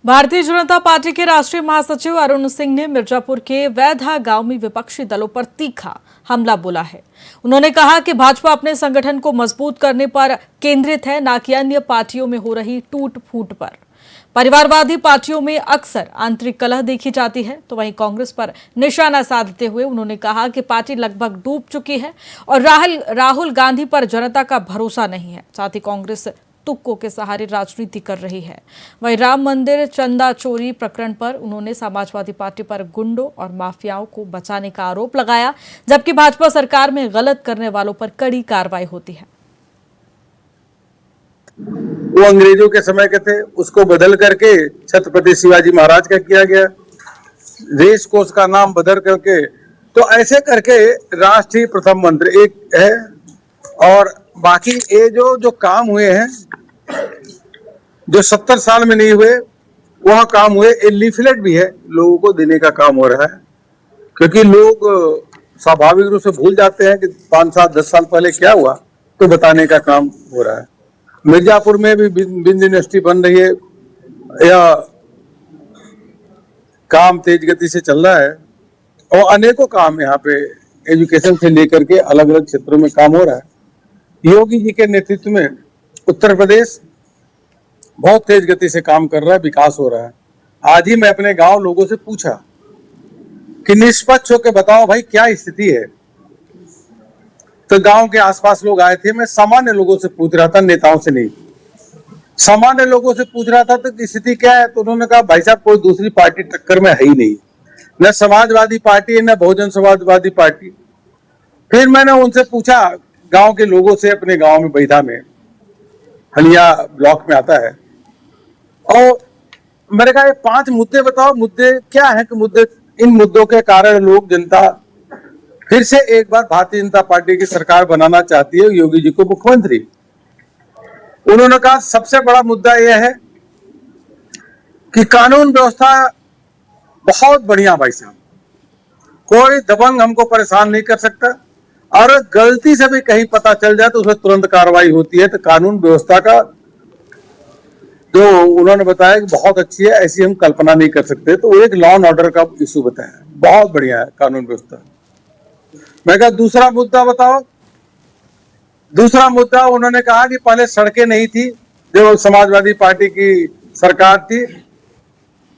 Bharatiya Janata party के राष्ट्रीय महासचिव अरुण सिंह ने मिर्जापुर के वैधा गांव में विपक्षी दलों पर तीखा हमला बोला है। उन्होंने कहा कि भाजपा अपने संगठन को मजबूत करने पर केंद्रित है, न कि अन्य पार्टियों में हो रही टूट फूट पर। परिवारवादी पार्टियों में अक्सर आंतरिक कलह देखी जाती है, तो वहीं कांग्रेस पर निशाना साधते हुए उन्होंने कहा कि पार्टी लगभग डूब चुकी है और राहुल गांधी पर जनता का भरोसा नहीं है। साथ ही कांग्रेस तुक्कों के सहारे राजनीति कर रही है। वहीं राम मंदिर चंदा चोरी प्रकरण पर उन्होंने समाजवादी पार्टी पर गुंडों और माफियाओं को बचाने का आरोप लगाया, जबकि भाजपा सरकार में गलत करने वालों पर कड़ी कार्रवाई होती है। वो अंग्रेजों के समय के थे, उसको बदल करके छत्रपति शिवाजी महाराज का किया गया, रेस कोर्स का नाम बदल करके, तो ऐसे करके राष्ट्रीय प्रथम मंत्री एक है और बाकी ये जो काम हुए हैं जो 70 साल में नहीं हुए वह काम हुए। ये लीफलेट भी है, लोगों को देने का काम हो रहा है, क्योंकि लोग स्वाभाविक रूप से भूल जाते हैं कि 5 साल 10 साल पहले क्या हुआ, तो बताने का काम हो रहा है। मिर्जापुर में भी बिंद यूनिवर्सिटी बन रही है, यह काम तेज गति से चल रहा है और अनेकों काम यहाँ पे एजुकेशन से लेकर के अलग अलग क्षेत्रों में काम हो रहा है। योगी जी के नेतृत्व में उत्तर प्रदेश बहुत तेज गति से काम कर रहा है, विकास हो रहा है। आज ही मैं अपने गांव लोगों से पूछा कि निष्पक्ष होकर बताओ भाई क्या स्थिति है, तो गांव के आसपास लोग आए थे। मैं सामान्य लोगों से पूछ रहा था, नेताओं से नहीं, सामान्य लोगों से पूछ रहा था तो स्थिति क्या है। तो उन्होंने कहा भाई साहब कोई दूसरी पार्टी टक्कर में है ही नहीं, न समाजवादी पार्टी है न बहुजन समाजवादी पार्टी। फिर मैंने उनसे पूछा गांव के लोगों से, अपने गांव में बैधा में हलिया ब्लॉक में आता है, और मैंने कहा ये 5 मुद्दे बताओ, मुद्दे क्या है कि मुद्दे, इन मुद्दों के कारण लोग जनता फिर से एक बार भारतीय जनता पार्टी की सरकार बनाना चाहती है, योगी जी को मुख्यमंत्री। उन्होंने कहा सबसे बड़ा मुद्दा यह है कि कानून व्यवस्था बहुत बढ़िया भाई साहब, कोई दबंग हमको परेशान नहीं कर सकता, और गलती से भी कहीं पता चल जाए तो उसमें तुरंत कार्रवाई होती है। तो कानून व्यवस्था का जो उन्होंने बताया कि बहुत अच्छी है, ऐसी हम कल्पना नहीं कर सकते। तो एक लॉ एंड ऑर्डर का इशू बताया, बहुत बढ़िया है कानून व्यवस्था। मैं कहा दूसरा मुद्दा बताओ। दूसरा मुद्दा उन्होंने कहा कि पहले सड़कें नहीं थी, जो समाजवादी पार्टी की सरकार थी,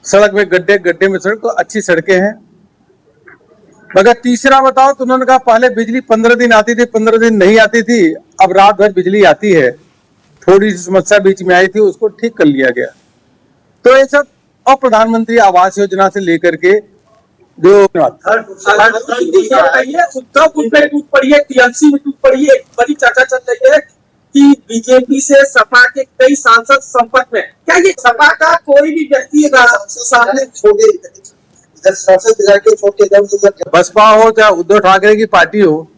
सड़क में गड्ढे गड्ढे में सड़क, तो अच्छी सड़कें हैं। मगर तीसरा बताओ, तो उन्होंने कहा पहले बिजली 15 दिन आती थी, 15 दिन नहीं आती थी, अब रात भर बिजली आती है। थोड़ी सी समस्या बीच में आई थी, उसको ठीक कर लिया गया। तो ये सब, और प्रधानमंत्री आवास योजना से लेकर के जो उद्धव में टूट पड़ी है, टीएमसी में टूट पड़ी है। बड़ी चर्चा चल रही है कि बीजेपी से सपा के कई सांसद संपर्क में। क्या ये सपा का कोई भी व्यक्ति सामने बसपा हो चाहे उद्धव ठाकरे की पार्टी हो,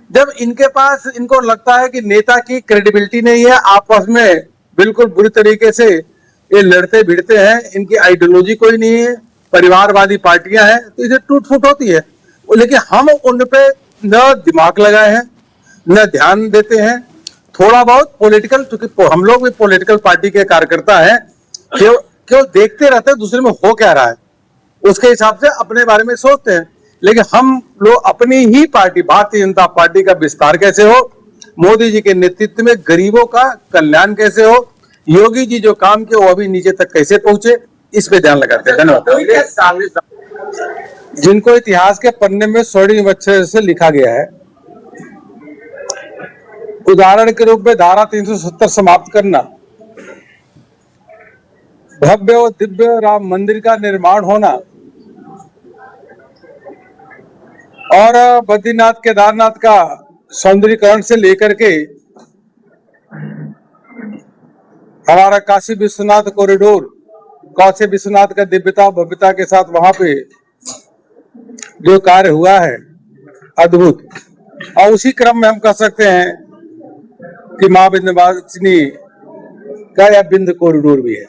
जब इनके पास, इनको लगता है कि नेता की क्रेडिबिलिटी नहीं है, आपस में बिल्कुल बुरी तरीके से ये लड़ते भिड़ते हैं, इनकी आइडियोलॉजी कोई नहीं है, परिवारवादी पार्टियां हैं, तो इसे टूट फूट होती है। लेकिन हम उन पे न दिमाग लगाए हैं न ध्यान देते हैं। थोड़ा बहुत पॉलिटिकल, क्योंकि हम लोग भी पॉलिटिकल पार्टी के कार्यकर्ता हैं, केवल देखते रहते हैं दूसरे में हो क्या रहा है, उसके हिसाब से अपने बारे में सोचते हैं। लेकिन हम लोग अपनी ही पार्टी भारतीय जनता पार्टी का विस्तार कैसे हो, मोदी जी के नेतृत्व में गरीबों का कल्याण कैसे हो, योगी जी जो काम किए वो अभी नीचे तक कैसे पहुंचे, इस पे ध्यान लगाते हैं। धन्यवाद। जिनको इतिहास के पन्ने में स्वर्णिम अक्षर से लिखा गया है, उदाहरण के रूप में धारा 370 समाप्त करना, भव्य और दिव्य राम मंदिर का निर्माण होना, और बद्रीनाथ केदारनाथ का सौंदर्यीकरण से लेकर के हमारा काशी विश्वनाथ कॉरिडोर, काशी विश्वनाथ का दिव्यता भव्यता के साथ वहां पे जो कार्य हुआ है अद्भुत। और उसी क्रम में हम कह सकते हैं कि मां विंध्यवासिनी का यह बिंद कॉरिडोर भी है।